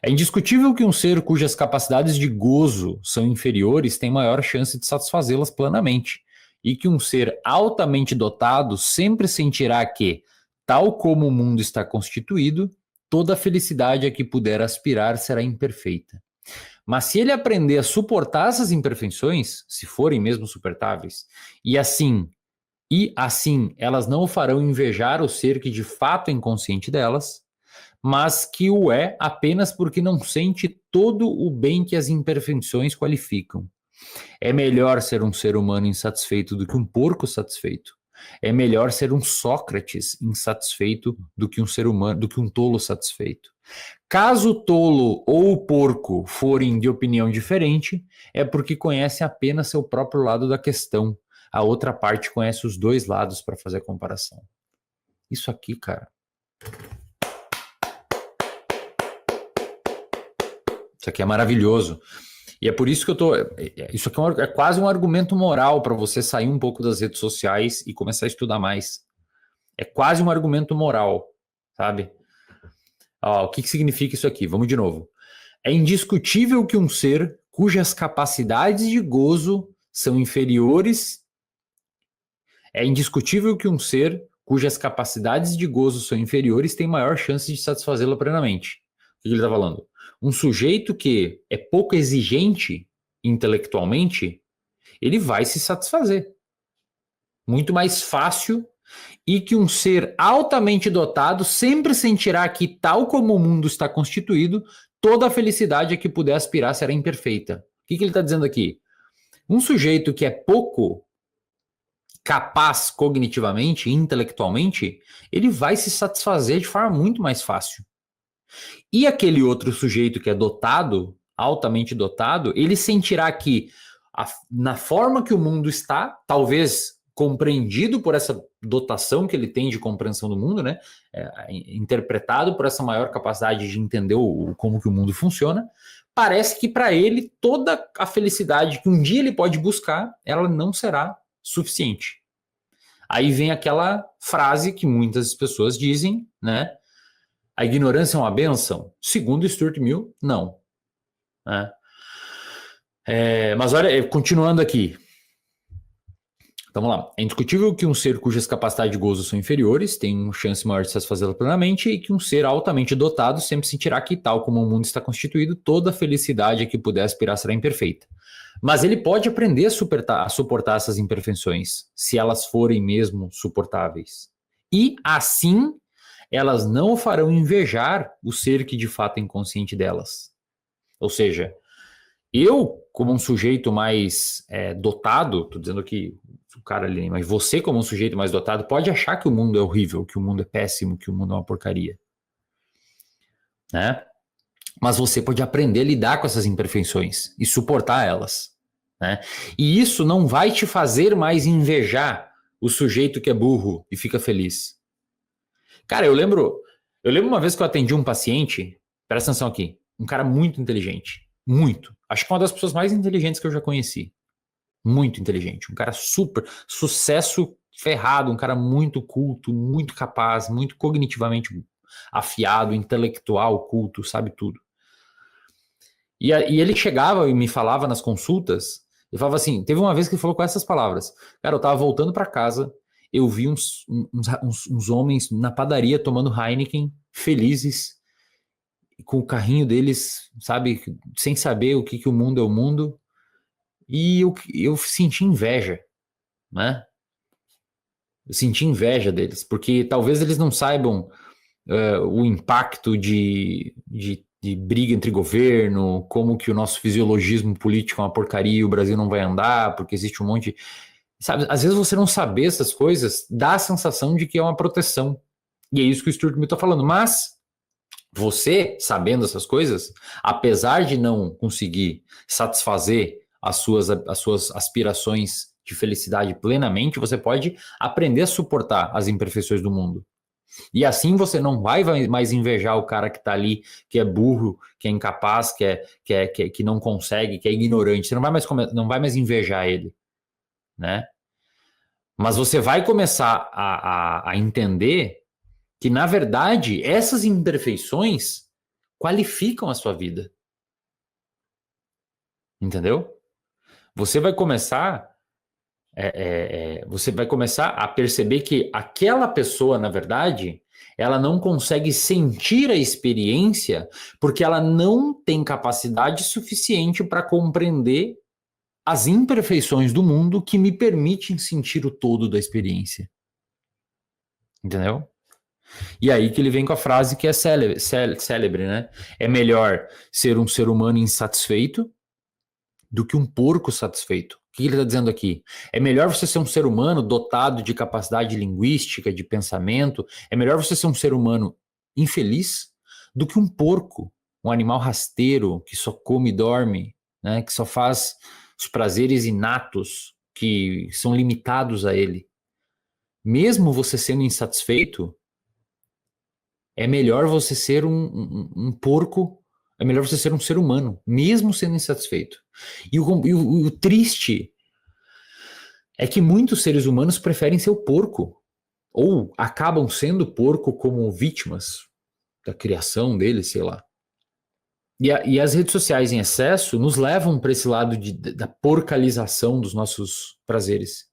É indiscutível que um ser cujas capacidades de gozo são inferiores tem maior chance de satisfazê-las plenamente, e que um ser altamente dotado sempre sentirá que, tal como o mundo está constituído, toda a felicidade a que puder aspirar será imperfeita. Mas se ele aprender a suportar essas imperfeições, se forem mesmo suportáveis, e assim elas não o farão invejar o ser que de fato é inconsciente delas, mas que o é apenas porque não sente todo o bem que as imperfeições qualificam. É melhor ser um ser humano insatisfeito do que um porco satisfeito. É melhor ser um Sócrates insatisfeito do que um ser humano, do que um tolo satisfeito. Caso o tolo ou o porco forem de opinião diferente, é porque conhecem apenas seu próprio lado da questão. A outra parte conhece os dois lados para fazer a comparação. Isso aqui, cara. Isso aqui é maravilhoso. E é por isso que eu tô. Isso aqui é quase um argumento moral para você sair um pouco das redes sociais e começar a estudar mais. É quase um argumento moral, sabe? O que significa isso aqui? Vamos de novo. É indiscutível que um ser cujas capacidades de gozo são inferiores. É indiscutível que um ser cujas capacidades de gozo são inferiores tem maior chance de satisfazê-la plenamente. O que ele está falando? Um sujeito que é pouco exigente intelectualmente, ele vai se satisfazer. Muito mais fácil, e que um ser altamente dotado sempre sentirá que, tal como o mundo está constituído, toda a felicidade a que puder aspirar será imperfeita. O que ele está dizendo aqui? Um sujeito que é pouco capaz cognitivamente, intelectualmente, ele vai se satisfazer de forma muito mais fácil. E aquele outro sujeito que é dotado, altamente dotado, ele sentirá que na forma que o mundo está, talvez compreendido por essa dotação que ele tem de compreensão do mundo, né? Interpretado por essa maior capacidade de entender como que o mundo funciona, parece que para ele toda a felicidade que um dia ele pode buscar, ela não será suficiente. Aí vem aquela frase que muitas pessoas dizem, né? A ignorância é uma bênção? Segundo Stuart Mill, não. Né? Mas olha, continuando aqui. Então vamos lá. É indiscutível que um ser cujas capacidades de gozo são inferiores tem uma chance maior de satisfazê-la plenamente, e que um ser altamente dotado sempre sentirá que, tal como o mundo está constituído, toda a felicidade a que puder aspirar será imperfeita. Mas ele pode aprender a suportar essas imperfeições, se elas forem mesmo suportáveis. E assim, elas não o farão invejar o ser que de fato é inconsciente delas. Ou seja, eu, como um sujeito mais dotado, estou dizendo que o cara ali, mas você, como um sujeito mais dotado, pode achar que o mundo é horrível, que o mundo é péssimo, que o mundo é uma porcaria. Né? Mas você pode aprender a lidar com essas imperfeições e suportar elas. Né? E isso não vai te fazer mais invejar o sujeito que é burro e fica feliz. Cara, eu lembro uma vez que eu atendi um paciente, presta atenção aqui, um cara muito inteligente, muito. Acho que uma das pessoas mais inteligentes que eu já conheci. Muito inteligente, um cara super, sucesso ferrado, um cara muito culto, muito capaz, muito cognitivamente afiado, intelectual, culto, sabe tudo. E ele chegava e me falava nas consultas, ele falava assim, teve uma vez que ele falou com essas palavras, cara, eu tava voltando para casa, eu vi uns homens na padaria tomando Heineken, felizes, com o carrinho deles, sabe, sem saber o que o mundo é o mundo, e eu senti inveja, né? Eu senti inveja deles, porque talvez eles não saibam o impacto de briga entre governo, como que o nosso fisiologismo político é uma porcaria e o Brasil não vai andar, porque existe um monte... Sabe, às vezes você não saber essas coisas dá a sensação de que é uma proteção. E é isso que o Stuart Mill está falando. Mas você, sabendo essas coisas, apesar de não conseguir satisfazer as suas aspirações de felicidade plenamente, você pode aprender a suportar as imperfeições do mundo. E assim você não vai mais invejar o cara que está ali, que é burro, que é incapaz, que não consegue, que é ignorante. Você não vai mais invejar ele, né? Mas você vai começar a entender que, na verdade, essas imperfeições qualificam a sua vida. Entendeu? Você vai começar a perceber que aquela pessoa, na verdade, ela não consegue sentir a experiência porque ela não tem capacidade suficiente para compreender as imperfeições do mundo que me permitem sentir o todo da experiência. Entendeu? E aí que ele vem com a frase que é célebre, né? É melhor ser um ser humano insatisfeito do que um porco satisfeito. O que ele está dizendo aqui? É melhor você ser um ser humano dotado de capacidade linguística, de pensamento. É melhor você ser um ser humano infeliz do que um porco, um animal rasteiro que só come e dorme, né? Que só faz os prazeres inatos que são limitados a ele. Mesmo você sendo insatisfeito, é melhor você ser um porco, é melhor você ser um ser humano, mesmo sendo insatisfeito. E o triste é que muitos seres humanos preferem ser o porco, ou acabam sendo porco como vítimas da criação deles, sei lá. E as redes sociais em excesso nos levam para esse lado da porcalização dos nossos prazeres.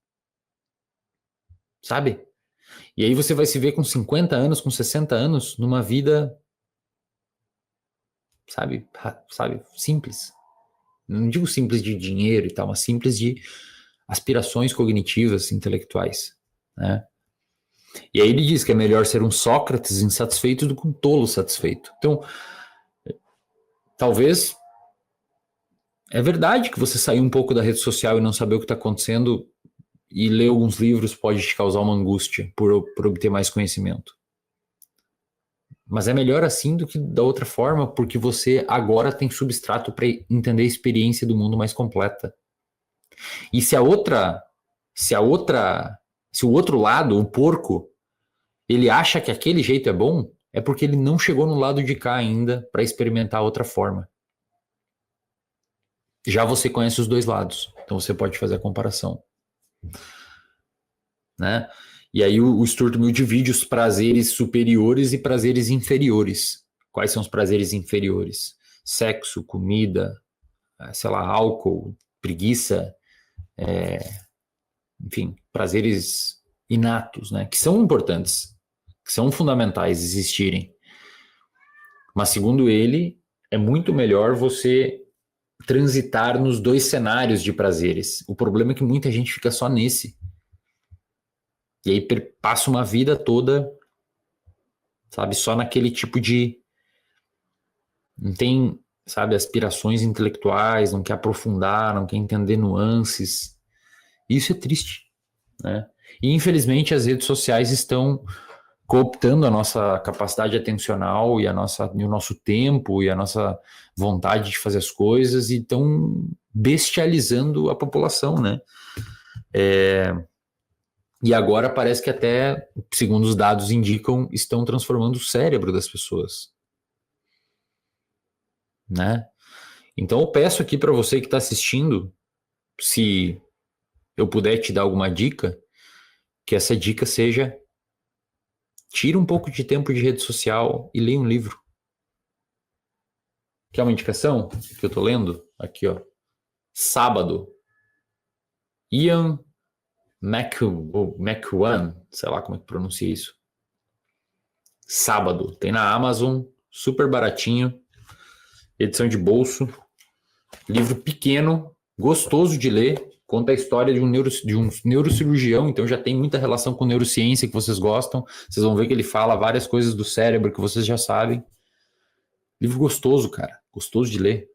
Sabe? E aí você vai se ver com 50 anos, com 60 anos, numa vida, sabe, simples. Não digo simples de dinheiro e tal, mas simples de aspirações cognitivas, intelectuais, né? E aí ele diz que é melhor ser um Sócrates insatisfeito do que um tolo satisfeito. Então, talvez é verdade que você sair um pouco da rede social e não saber o que está acontecendo e ler alguns livros pode te causar uma angústia por obter mais conhecimento. Mas é melhor assim do que da outra forma, porque você agora tem substrato para entender a experiência do mundo mais completa. E se o outro lado, o porco, ele acha que aquele jeito é bom, é porque ele não chegou no lado de cá ainda para experimentar outra forma. Já você conhece os dois lados, então você pode fazer a comparação. Né? E aí o Stuart Mill divide os prazeres superiores e prazeres inferiores. Quais são os prazeres inferiores? Sexo, comida, sei lá, álcool, preguiça, enfim, prazeres inatos, né? Que são importantes, que são fundamentais existirem. Mas segundo ele, é muito melhor você transitar nos dois cenários de prazeres. O problema é que muita gente fica só nesse. E aí passa uma vida toda, sabe, só naquele tipo de... Não tem, sabe, aspirações intelectuais, não quer aprofundar, não quer entender nuances. Isso é triste, né? E infelizmente as redes sociais estão cooptando a nossa capacidade atencional e o nosso tempo e a nossa vontade de fazer as coisas e estão bestializando a população, né? E agora parece que até, segundo os dados indicam, estão transformando o cérebro das pessoas, né? Então eu peço aqui para você que está assistindo, se eu puder te dar alguma dica, que essa dica seja: tira um pouco de tempo de rede social e leia um livro. Quer uma indicação que eu estou lendo? Aqui, ó. Sábado. Ian McEwan, sei lá como é que pronuncia isso. Sábado. Tem na Amazon, super baratinho. Edição de bolso. Livro pequeno, gostoso de ler. Conta a história de um neurocirurgião, então já tem muita relação com neurociência que vocês gostam. Vocês vão ver que ele fala várias coisas do cérebro que vocês já sabem. Livro gostoso, cara. Gostoso de ler.